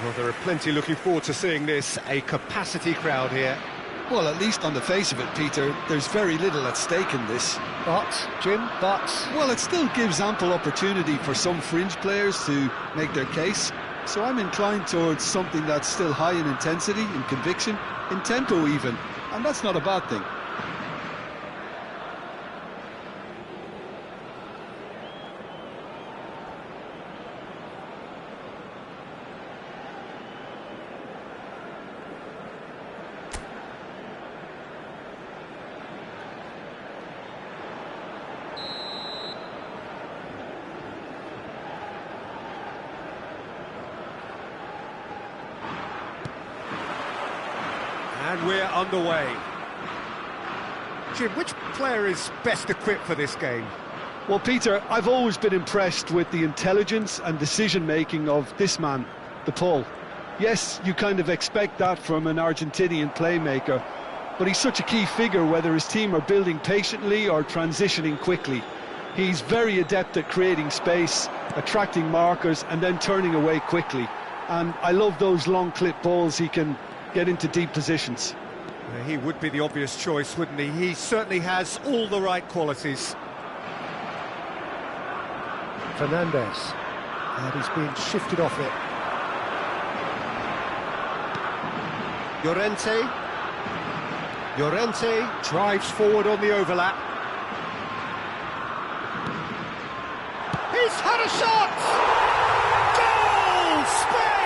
Well, there are plenty looking forward to seeing this, a capacity crowd here. Well, at least on the face of it, Peter, there's very little at stake in this. But, Jim, Well, it still gives ample opportunity for some fringe players to make their case. So I'm inclined towards something that's still high in intensity, in conviction, in tempo even. And that's not a bad thing. And we're underway. Jim, which player is best equipped for this game? Well, Peter, I've always been impressed with the intelligence and decision-making of this man, the Paul. Yes, you kind of expect that from an Argentinian playmaker, but he's such a key figure whether his team are building patiently or transitioning quickly. He's very adept at creating space, attracting markers and then turning away quickly. And I love those long clip balls he can get into deep positions. He would be the obvious choice, wouldn't he? He certainly has all the right qualities. Fernandez. And he's being shifted off it. Llorente drives forward on the overlap. He's had a shot! Goal! Spain!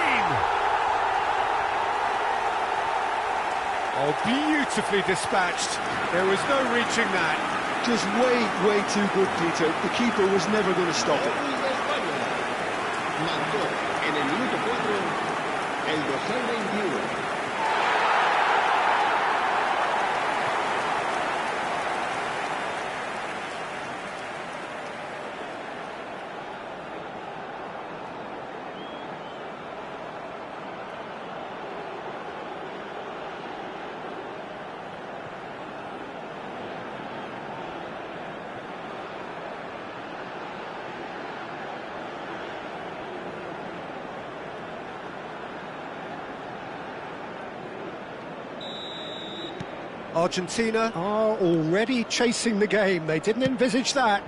Oh, beautifully dispatched. There was no reaching that. Just way too good, Peter. The keeper was never going to stop it. Marcó en el minuto 4 el dorsal 21. Argentina Are already chasing the game. They didn't envisage that.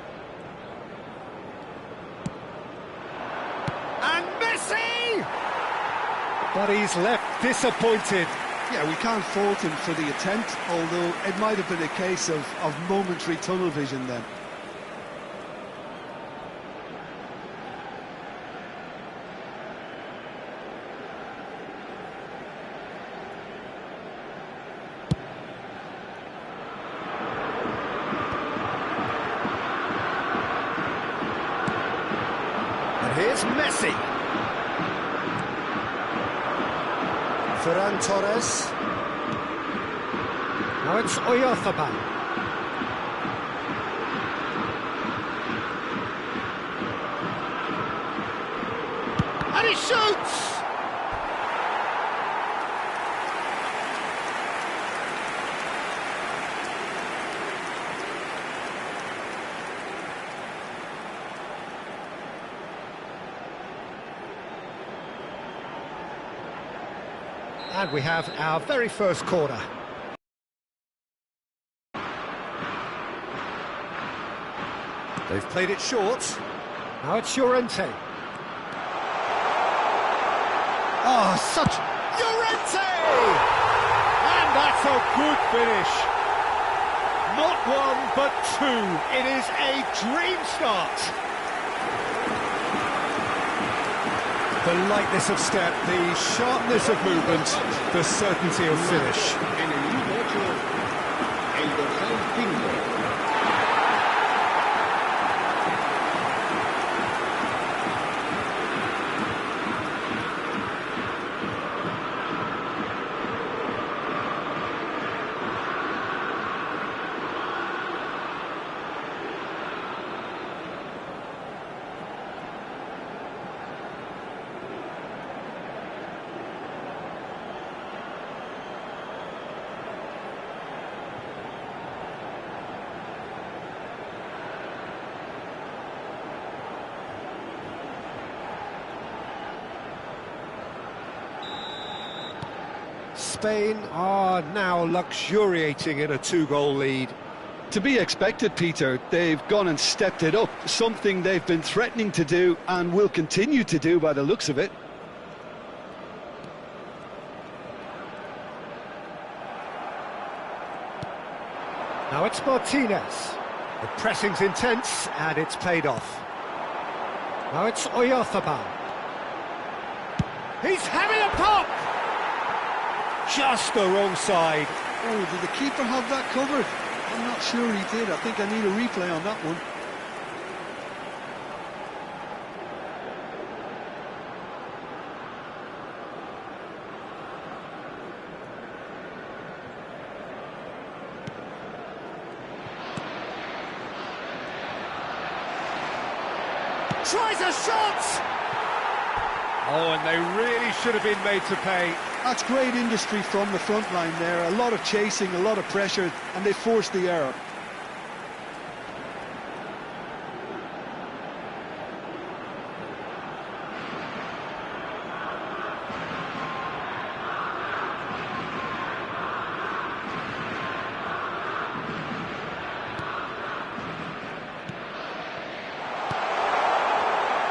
and Messi! But he's left disappointed. Yeah, we can't fault him for the attempt, although it might have been a case of momentary tunnel vision then. Here's Messi. Ferran Torres. Now it's Oyarzabal. And he shoots! And we have our very first corner. They've played it short. Now it's Llorente. Oh, such... Llorente! And that's a good finish. Not one, but two. It is a dream start. The lightness of step, the sharpness of movement, the certainty of finish. En el minuto 8 el dorsal 5. Spain are now luxuriating in a two-goal lead. To be expected, Peter. They've gone and stepped it up, something they've been threatening to do and will continue to do by the looks of it. Now it's Martinez. The pressing's intense and it's paid off. Now it's Oyarzabal. He's having a pop! Just the wrong side. Oh, did the keeper have that covered? I'm not sure he did. I think I need a replay on that one. Tries a shot! Oh, and they really should have been made to pay. That's great industry from the front line there. A lot of chasing, a lot of pressure, and they forced the error.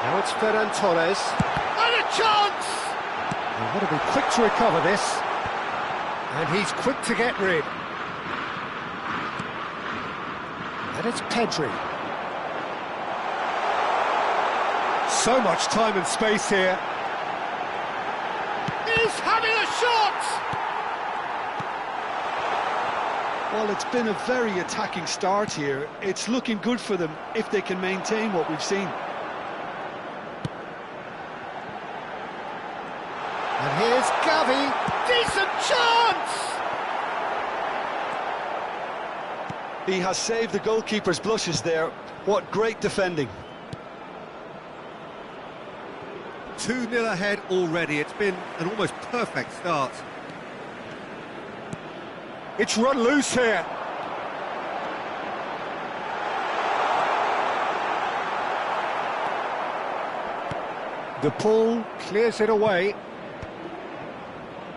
Now it's Ferran Torres. And a chance! They want to be quick to recover this. And he's quick to get rid. And it's Pedri. So much time and space here. He's having a shot! Well, it's been a very attacking start here. It's looking good for them if they can maintain what we've seen. And here's Gavi. Decent chance! He has saved the goalkeeper's blushes there. What great defending. 2-0 ahead already. It's been an almost perfect start. It's run loose here. The ball clears it away.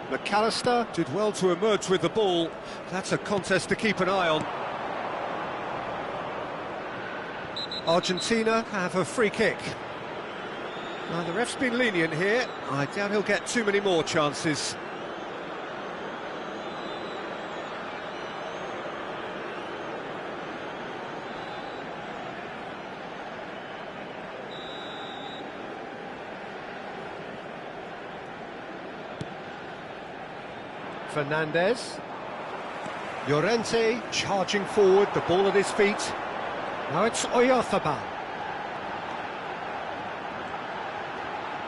McAllister did well to emerge with the ball. That's a contest to keep an eye on. Argentina have a free kick. Now, the ref's been lenient here. I doubt he'll get too many more chances. Fernandez. Llorente charging forward, the ball at his feet. Now it's Oyarzabal.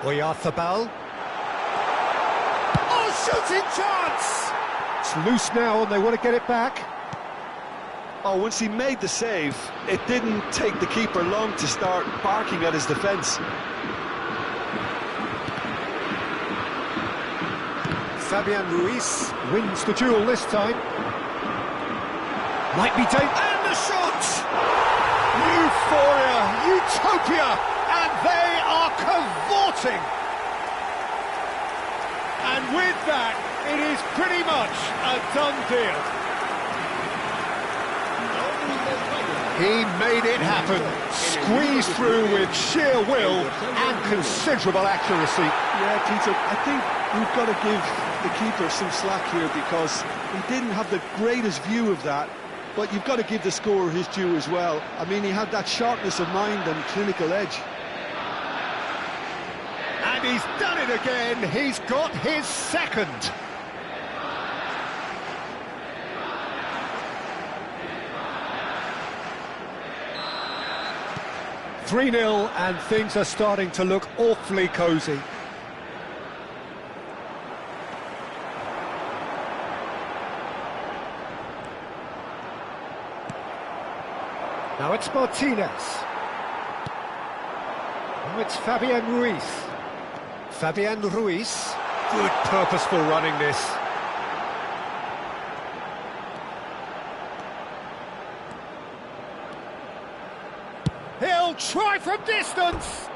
Oyarzabal. Oh, shooting chance! It's loose now and they want to get it back. Oh, once he made the save, it didn't take the keeper long to start barking at his defence. Fabian Ruiz wins the duel this time. Might be dangerous. And the shot! Euphoria, utopia, and they are cavorting. And with that, it is pretty much a done deal. He made it happen, squeezed through with sheer will and considerable accuracy. Yeah, Peter, I think we've got to give the keeper some slack here because he didn't have the greatest view of that, but you've got to give the scorer his due as well. I mean, he had that sharpness of mind and clinical edge. And he's done it again, he's got his second. "3-0 and things are starting to look awfully cosy. Now it's Martinez. Now it's Fabian Ruiz. Fabian Ruiz. Good purposeful running this. He'll try from distance.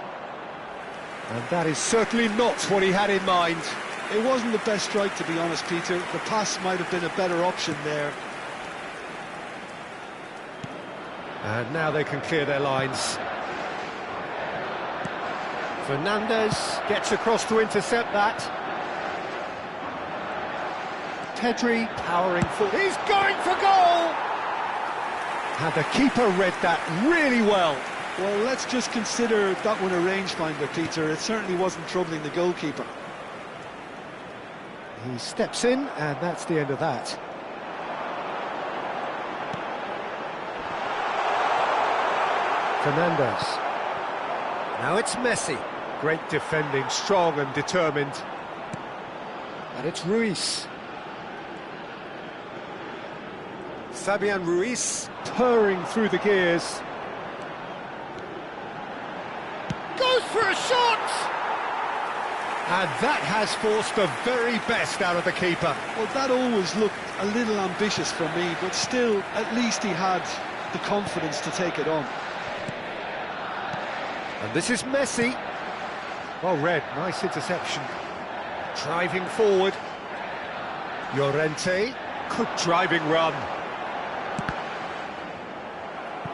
And that is certainly not what he had in mind. It wasn't the best strike, to be honest, Peter. The pass might have been a better option there. And now they can clear their lines. Fernandez gets across to intercept that. Pedri powering forward. He's going for goal! And the keeper read that really well. Well, let's just consider that one a rangefinder, Peter. It certainly wasn't troubling the goalkeeper. He steps in, and that's the end of that. Fernandez. Now it's Messi. Great defending, strong and determined. And it's Ruiz. Fabian Ruiz purring through the gears. Goes for a shot! And that has forced the very best out of the keeper. Well, that always looked a little ambitious for me, but still, at least he had the confidence to take it on. And this is Messi. Well read, nice interception. Driving forward. Llorente, good driving run.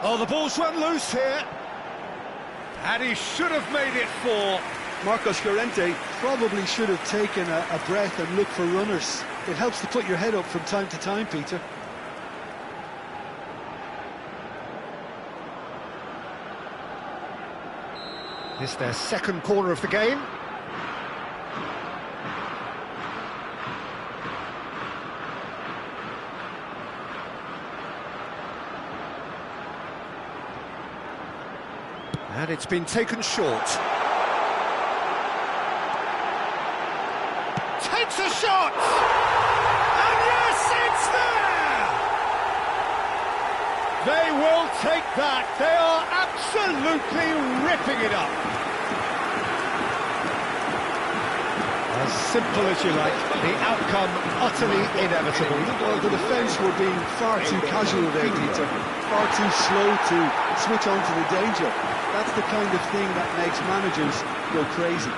Oh, the ball's run loose here. And he should have made it 4. Marcos Llorente probably should have taken a breath and looked for runners. It helps to put your head up from time to time, Peter. It's their second corner of the game. And it's been taken short. Takes a shot! And yes, it's there! They will take that. They are absolutely ripping it up. As simple as you like, the outcome utterly inevitable. Well, the defence were being far too casual there, Peter. Far too slow to switch on to the danger. That's the kind of thing that makes managers go crazy.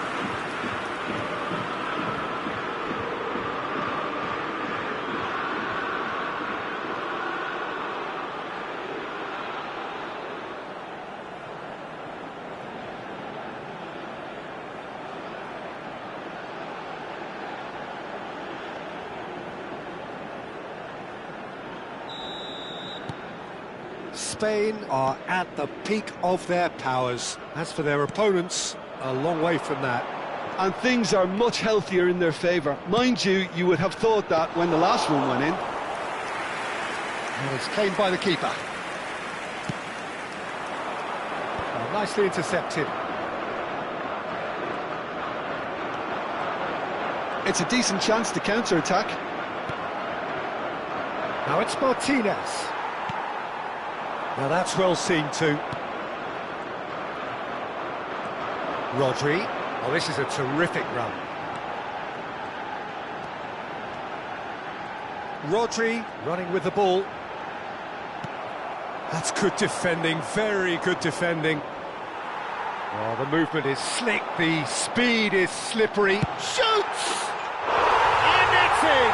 Spain are at the peak of their powers. As for their opponents, a long way from that. And things are much healthier in their favour. Mind you, you would have thought that when the last one went in. And it's claimed by the keeper. Oh, nicely intercepted. It's a decent chance to counter-attack. Now it's Martinez. Now that's well seen too. Rodri. Oh, this is a terrific run. Rodri running with the ball. That's good defending, very good defending. Oh, the movement is slick, the speed is slippery. Shoots! And it's in!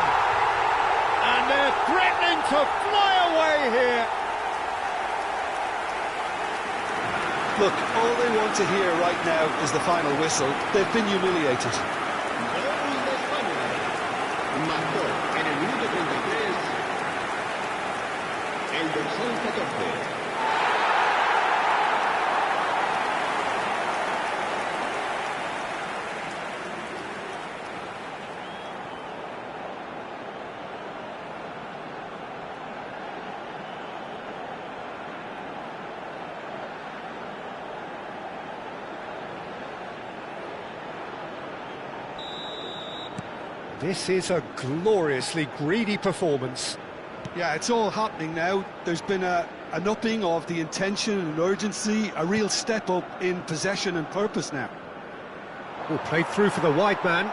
And they're threatening to fly away here. Look, all they want to hear right now is the final whistle. They've been humiliated. Gol de España. Marcó en el minuto 33 el dorsal 14. This is a gloriously greedy performance. Yeah, it's all happening now. There's been an upping of the intention and urgency, a real step up in possession and purpose now. Oh, played through for the wide man.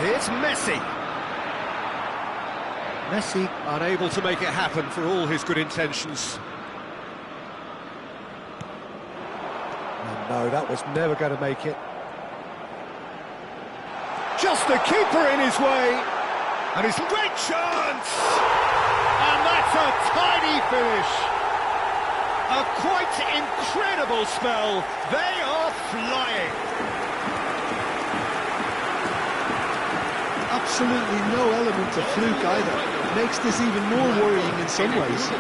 Here's Messi. Messi unable to make it happen for all his good intentions. And no, that was never going to make it. Just the keeper in his way. And it's a great chance! And that's a tidy finish. A quite incredible spell. They are flying. Absolutely no element of fluke either. Makes this even more worrying in some ways.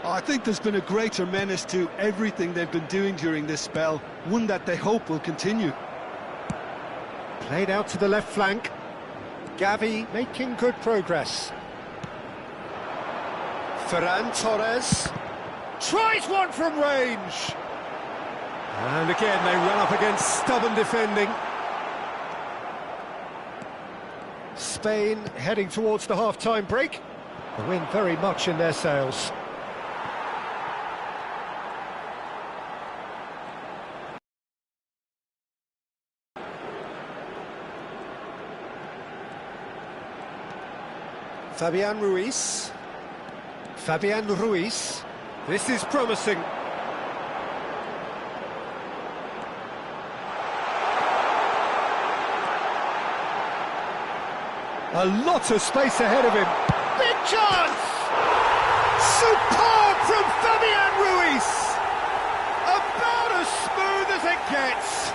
I think there's been a greater menace to everything they've been doing during this spell, one that they hope will continue. Played out to the left flank. Gavi making good progress. Ferran Torres tries one from range. And again they run up against stubborn defending. Spain heading towards the half-time break. The wind very much in their sails. Fabian Ruiz. This is promising. A lot of space ahead of him. Big chance! Superb from Fabian Ruiz! About as smooth as it gets.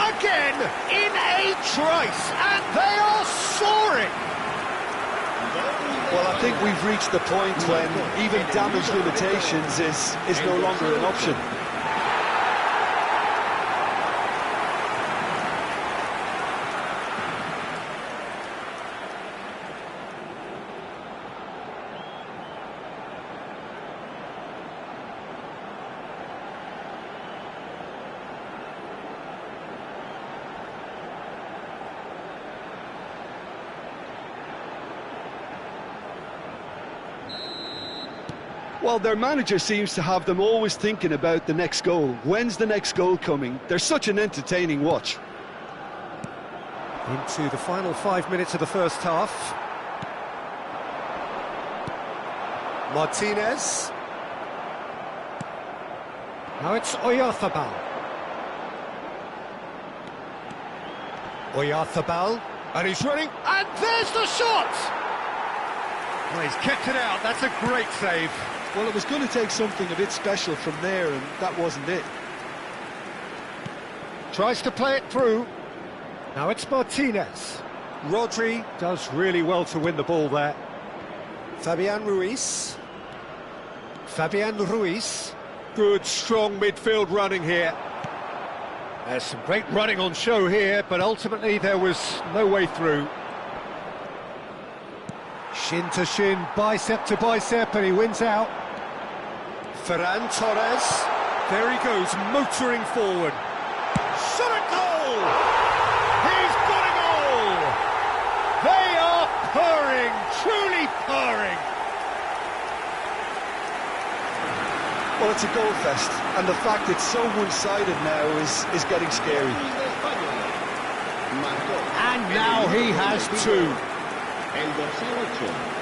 Again, in a trice, and they are soaring. Well, I think we've reached the point when even damage limitations is no longer an option. Well, their manager seems to have them always thinking about the next goal. When's the next goal coming? They're such an entertaining watch. Into the final 5 minutes of the first half. Martinez. Now it's Oyarzabal. And he's running. And there's the shot! Well, he's kept it out. That's a great save. Well, it was going to take something a bit special from there, and that wasn't it. Tries to play it through. Now it's Martinez. Rodri does really well to win the ball there. Fabian Ruiz. Good, strong midfield running here. There's some great running on show here, but ultimately there was no way through. Shin to shin, bicep to bicep, and he wins out. Ferran Torres. There he goes, motoring forward. Shot at goal! He's got a goal! They are purring, truly purring. Well, it's a goal fest, and the fact it's so one-sided now is getting scary. And now he has two. El dorsal 8.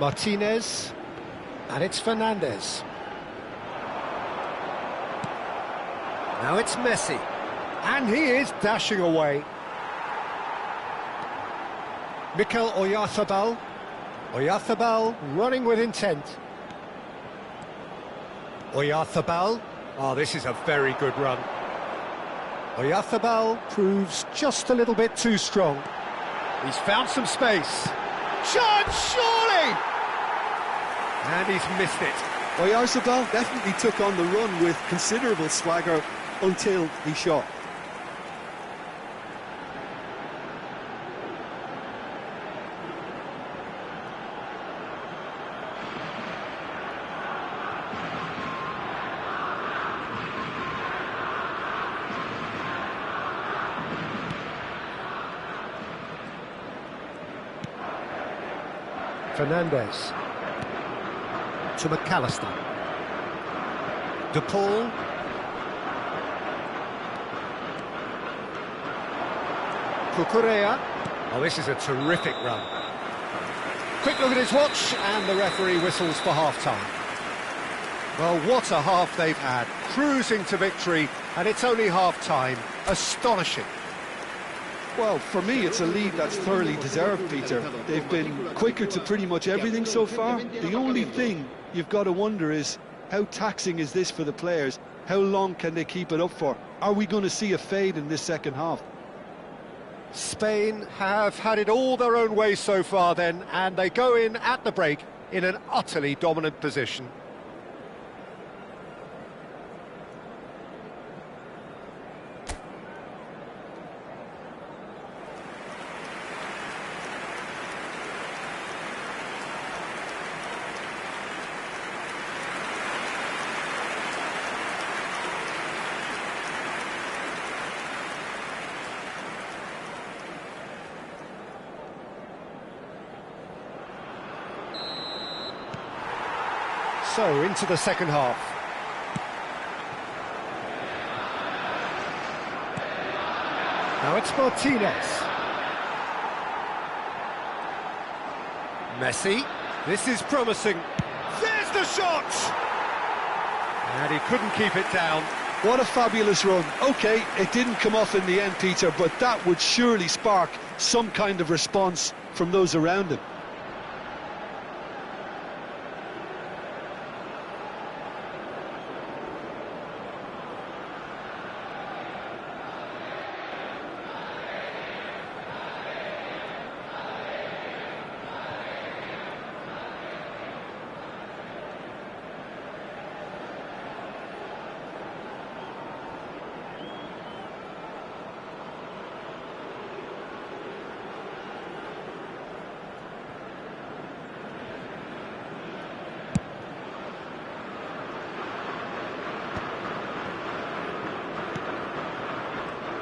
Martinez, and it's Fernandez. Now it's Messi, and he is dashing away. Mikel Oyarzabal. Oyarzabal running with intent. Oyarzabal. Oh, this is a very good run. Oyarzabal proves just a little bit too strong. He's found some space. Chance, surely! And he's missed it. Oyarzabal definitely took on the run with considerable swagger until he shot. Fernandez to McAllister. De Paul. Cucurella. Oh, this is a terrific run. Quick look at his watch, and the referee whistles for half-time. Well, what a half they've had. Cruising to victory, and it's only half-time. Astonishing. Well, for me, it's a lead that's thoroughly deserved, Peter. They've been quicker to pretty much everything so far. The only thing you've got to wonder is, how taxing is this for the players? How long can they keep it up for? Are we going to see a fade in this second half? Spain have had it all their own way so far then, and they go in at the break in an utterly dominant position. So, into the second half. Now it's Martinez. Messi. This is promising. There's the shot! And he couldn't keep it down. What a fabulous run. OK, it didn't come off in the end, Peter, but that would surely spark some kind of response from those around him.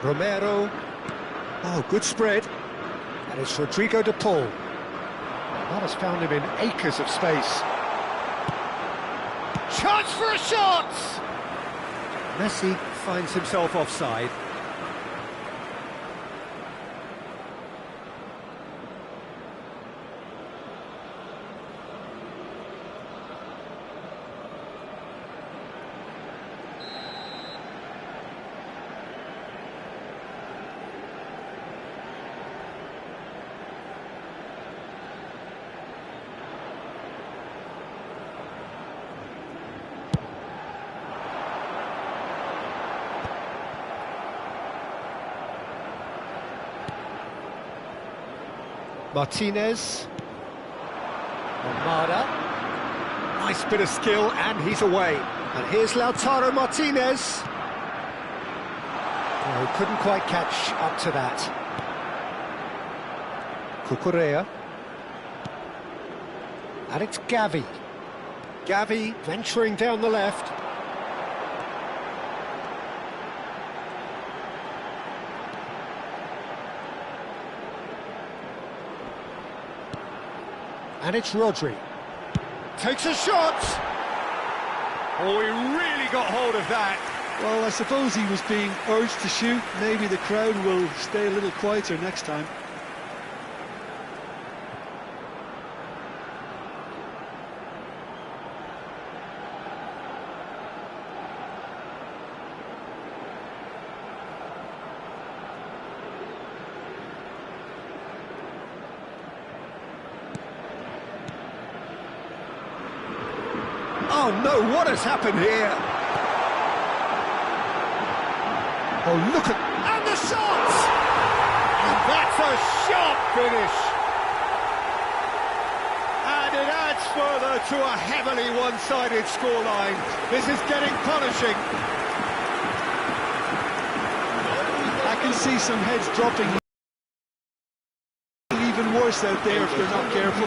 Romero. Oh, good spread. And it's Rodrigo de Paul. That has found him in acres of space. Chance for a shot! Messi finds himself offside. Martinez. Armada. Nice bit of skill, and he's away. And here's Lautaro Martinez. Oh, he couldn't quite catch up to that. Cucurella. And it's Gavi. Gavi venturing down the left. And it's Rodri. Takes a shot! Oh, he really got hold of that. Well, I suppose he was being urged to shoot. Maybe the crowd will stay a little quieter next time. Oh no, what has happened here? Oh, look at... And the shot! And that's a sharp finish. And it adds further to a heavily one-sided scoreline. This is getting punishing. I can see some heads dropping. Even worse out there if they're not careful.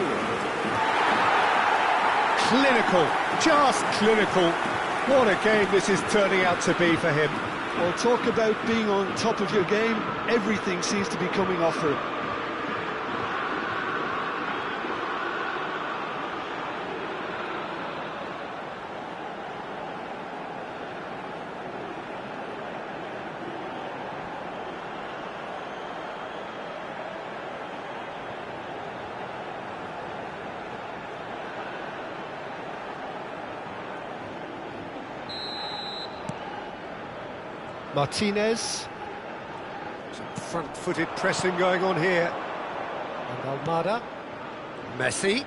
Clinical, just clinical. What a game this is turning out to be for him. Well, talk about being on top of your game. Everything seems to be coming off for him. Martinez. Some front-footed pressing going on here. And Almada. Messi.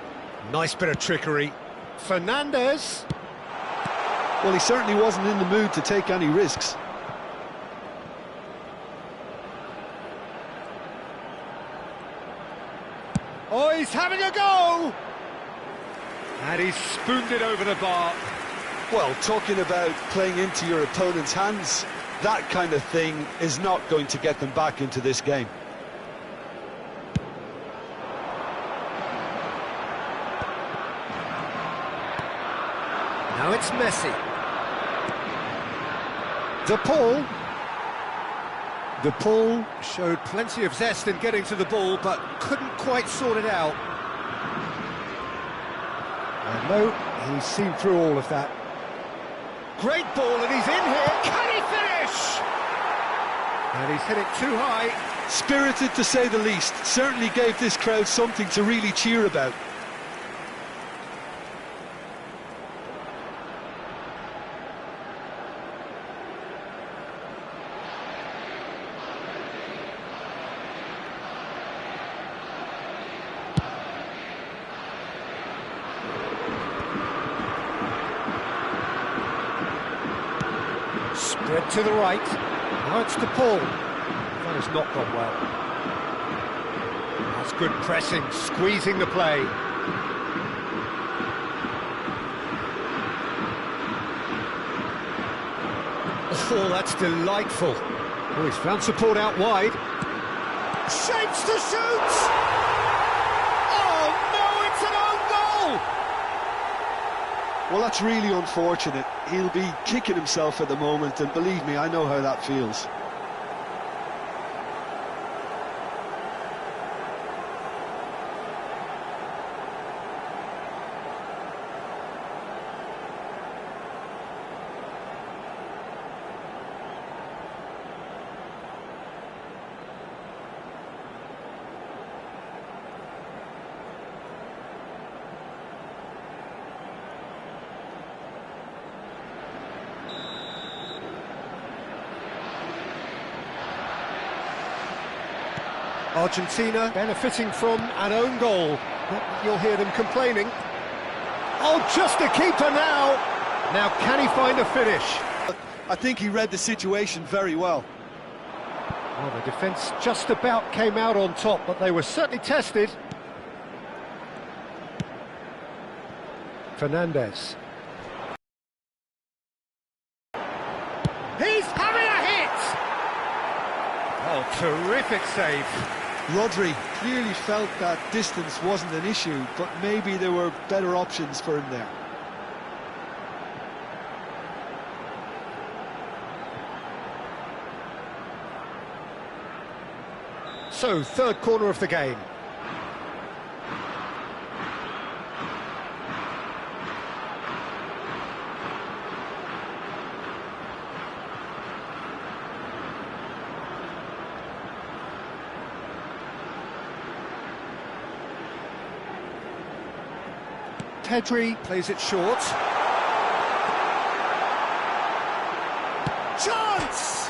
Nice bit of trickery. Fernandez. Well, he certainly wasn't in the mood to take any risks. Oh, he's having a go! And he's spooned it over the bar. Well, talking about playing into your opponent's hands, that kind of thing is not going to get them back into this game. Now it's Messi. De Paul showed plenty of zest in getting to the ball, but couldn't quite sort it out. And no, he's seen through all of that. Great ball, and he's in here. Can he finish? And he's hit it too high. Spirited, to say the least. Certainly gave this crowd something to really cheer about. Spread to the right. Now it's De Paul. That has not gone well. That's good pressing, squeezing the play. Oh, that's delightful. Oh, he's found support out wide. Shapes to shoot! Oh no, it's an own goal! Well, that's really unfortunate. He'll be kicking himself at the moment, and believe me, I know how that feels. Argentina benefiting from an own goal. Not that you'll hear them complaining. Oh, just a keeper now! Now, can he find a finish? I think he read the situation very well. Well, the defence just about came out on top, but they were certainly tested. Fernandez. He's having a hit! Oh, terrific save. Rodri clearly felt that distance wasn't an issue, but maybe there were better options for him there. So, third corner of the game. Pedri plays it short. Chance!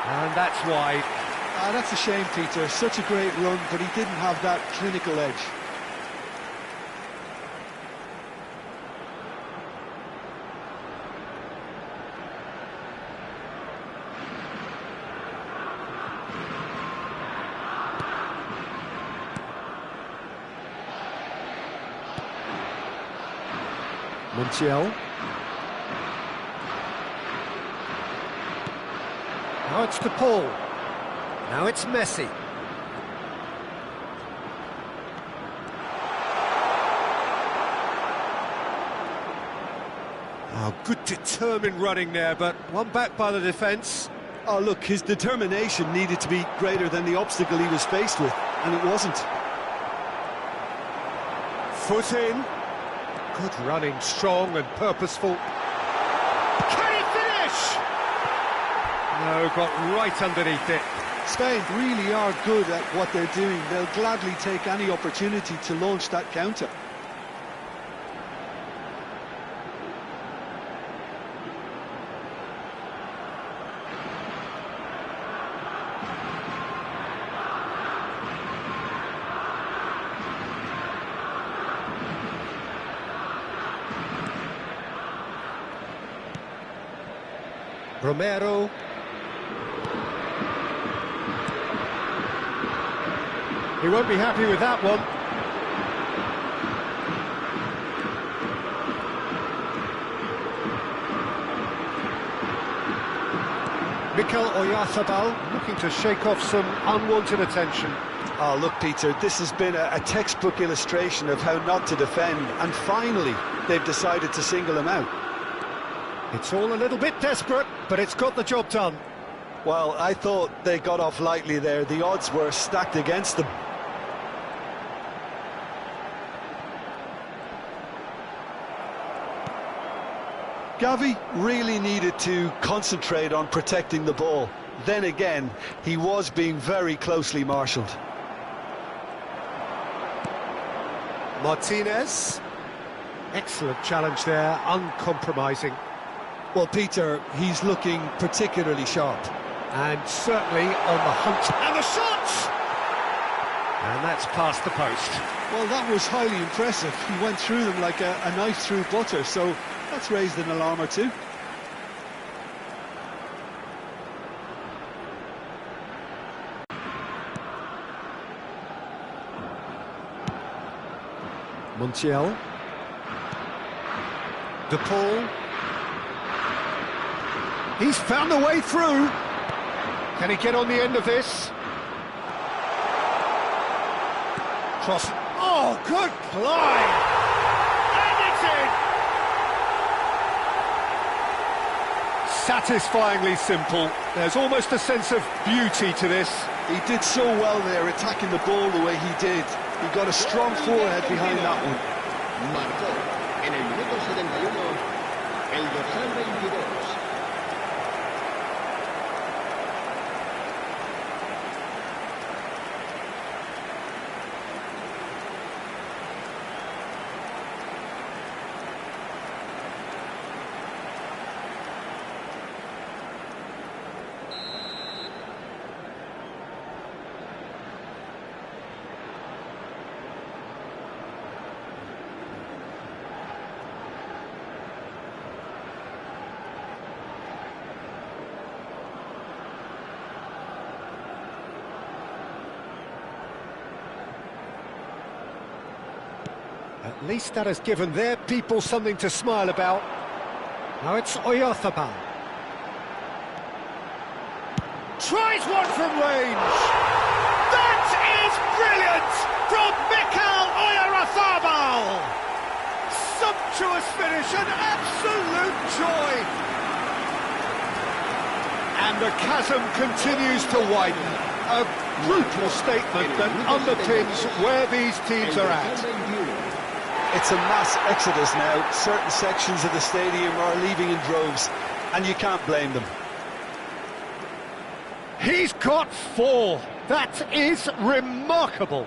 And that's wide. Ah, that's a shame, Peter. Such a great run, but he didn't have that clinical edge. Montiel. Now it's to Paul. Now it's Messi. Oh, good determined running there, but one back by the defence. Oh, look, his determination needed to be greater than the obstacle he was faced with, and it wasn't. Foot in. Good running, strong and purposeful. Can he finish? No, got right underneath it. Spain really are good at what they're doing. They'll gladly take any opportunity to launch that counter. Romero. He won't be happy with that one. Mikel Oyarzabal looking to shake off some unwanted attention. Oh, look, Peter, this has been a textbook illustration of how not to defend, and finally they've decided to single him out. It's all a little bit desperate, but it's got the job done. Well, I thought they got off lightly there. The odds were stacked against them. Gavi really needed to concentrate on protecting the ball. Then again, he was being very closely marshalled. Martinez. Excellent challenge there, uncompromising. Well, Peter, he's looking particularly sharp. And certainly on the hunt. And the shot! And that's past the post. Well, that was highly impressive. He went through them like a knife through butter, so that's raised an alarm or two. Montiel. De Paul. He's found a way through. Can he get on the end of this? Cross. Oh, good glide! And it's in! Satisfyingly simple. There's almost a sense of beauty to this. He did so well there, attacking the ball the way he did. He got a strong forehead behind that one. Marcó en el minuto 71 el dorsal 22. At least that has given their people something to smile about. Now it's Oyarzabal. Tries one from range. That is brilliant from Mikel Oyarzabal. Sumptuous finish, an absolute joy. And the chasm continues to widen. A brutal statement that underpins where these teams are at. It's a mass exodus now. Certain sections of the stadium are leaving in droves, and you can't blame them. He's got 4. That is remarkable.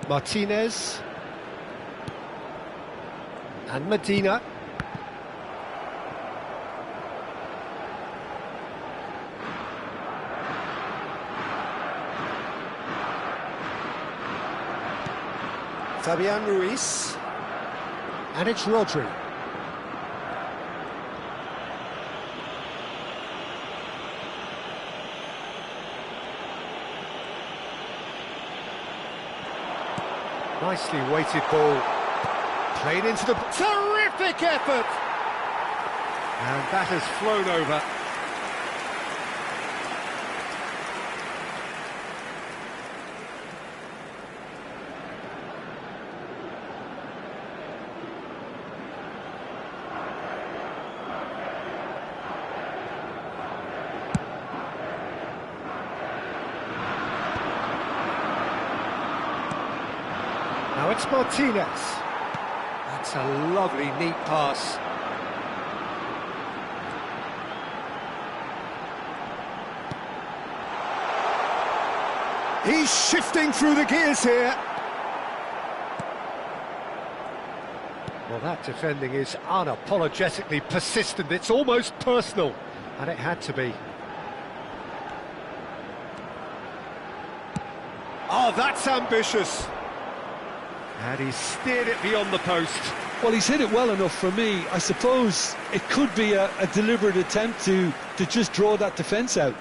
Martinez. And Medina. Fabian Ruiz. And it's Rodri. Nicely weighted ball. Played into the... Terrific effort! And that has flown over. Now it's Martinez. That's a lovely, neat pass. He's shifting through the gears here. Well, that defending is unapologetically persistent. It's almost personal, and it had to be. Oh, that's ambitious. And he steered it beyond the post. Well, he's hit it well enough for me. I suppose it could be a deliberate attempt to just draw that defence out.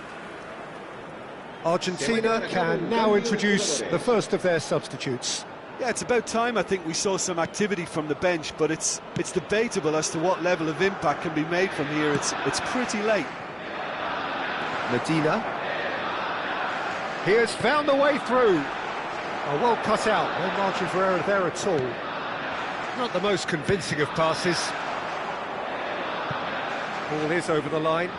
Argentina can now introduce the first of their substitutes. Yeah, it's about time I think we saw some activity from the bench, but it's debatable as to what level of impact can be made from here. It's pretty late. Medina. He has found the way through. Oh, well cut out, no margin for error there at all. Not the most convincing of passes. Ball is over the line.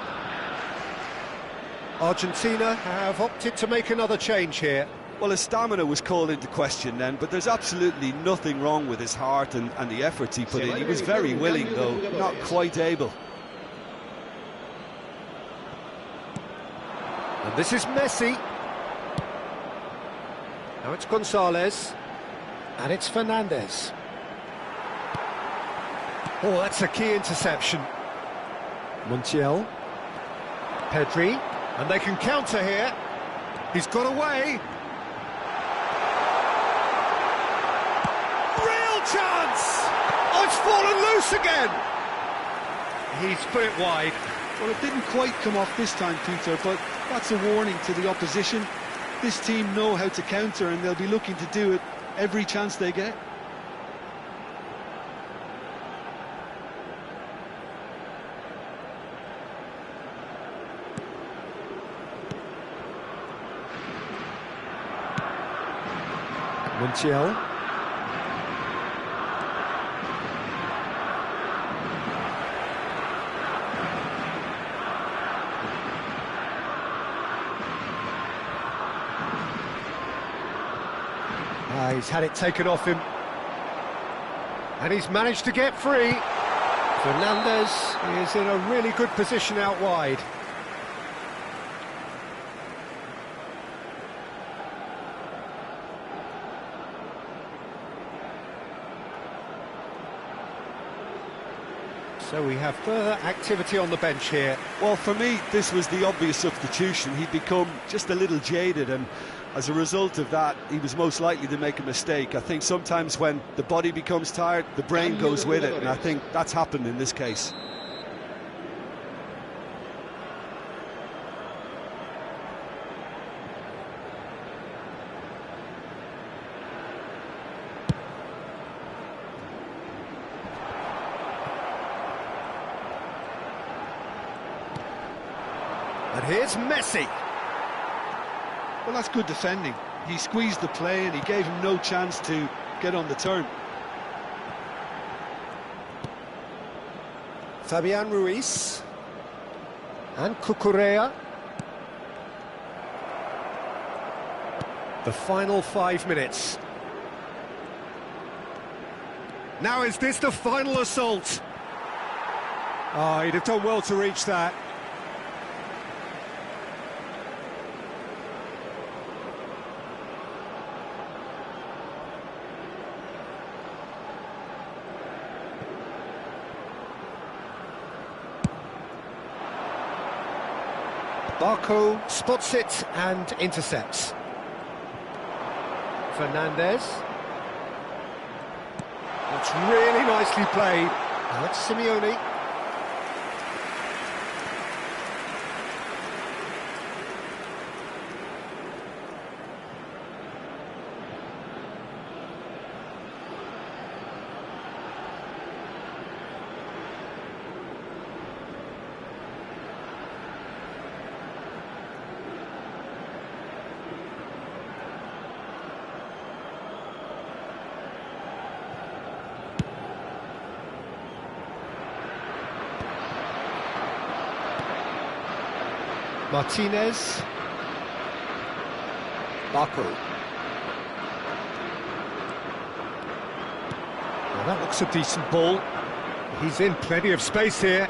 Argentina have opted to make another change here. Well, his stamina was called into question then, but there's absolutely nothing wrong with his heart and the efforts he put in. He was very willing, though, not quite able. And this is Messi. Now it's Gonzalez. And it's Fernandez. Oh, that's a key interception. Montiel. Pedri. And they can counter here. He's got away. Real chance! Oh, it's fallen loose again! He's put it wide. Well, it didn't quite come off this time, Peter, but that's a warning to the opposition. This team know how to counter, and they'll be looking to do it every chance they get. Montiel. He's had it taken off him. And he's managed to get free. Fernandez is in a really good position out wide. So we have further activity on the bench here. Well, for me, this was the obvious substitution. He'd become just a little jaded, and as a result of that, he was most likely to make a mistake. I think sometimes when the body becomes tired, the brain goes with it, and I think that's happened in this case. And here's Messi. Well, that's good defending. He squeezed the play and he gave him no chance to get on the turn. Fabian Ruiz. And Cucurella. The final 5 minutes. Now is this the final assault? Oh, he'd have done well to reach that. Barco spots it and intercepts. Fernandez. It's really nicely played. Now it's Simeone. Martinez. Baku. Well, that looks a decent ball. He's in plenty of space here.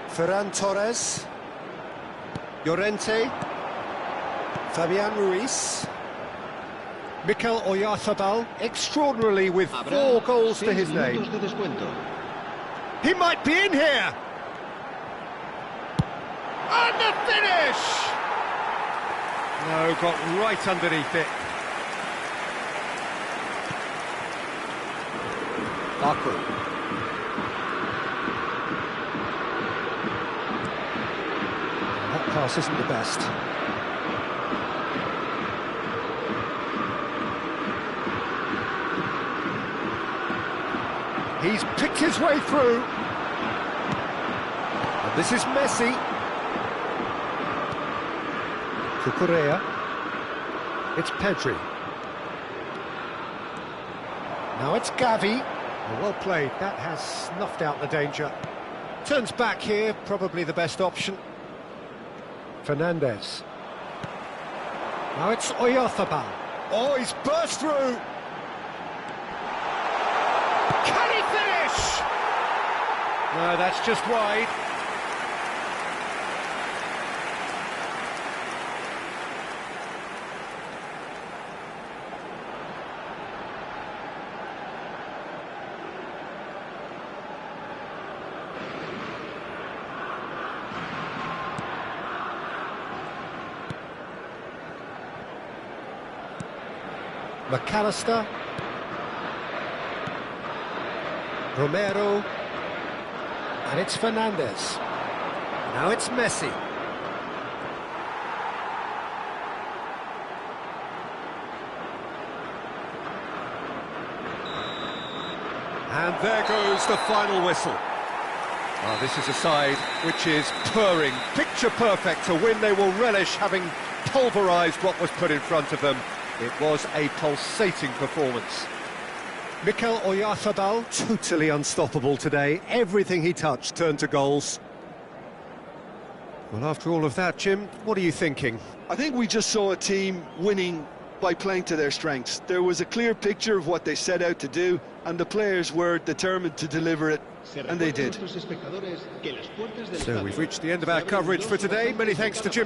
Ferran Torres. Llorente. Fabian Ruiz. Mikel Oyarzabal, extraordinarily with 4 goals to his name. He might be in here! And the finish! No, got right underneath it. Baku. That pass isn't the best. He's picked his way through. And this is Messi. Cucurella. It's Pedri. Now it's Gavi. Well played. That has snuffed out the danger. Turns back here, probably the best option. Fernandez. Now it's Oyarzabal. Oh, he's burst through. Can he finish? No, that's just wide. McAllister. Romero, and it's Fernandez. Now it's Messi. And there goes the final whistle. Oh, this is a side which is purring, picture perfect, a win they will relish, having pulverised what was put in front of them. It was a pulsating performance. Mikel Oyarzabal, totally unstoppable today. Everything he touched turned to goals. Well, after all of that, Jim, what are you thinking? I think we just saw a team winning by playing to their strengths. There was a clear picture of what they set out to do, and the players were determined to deliver it, and they did. So we've reached the end of our coverage for today. Many thanks to Jim.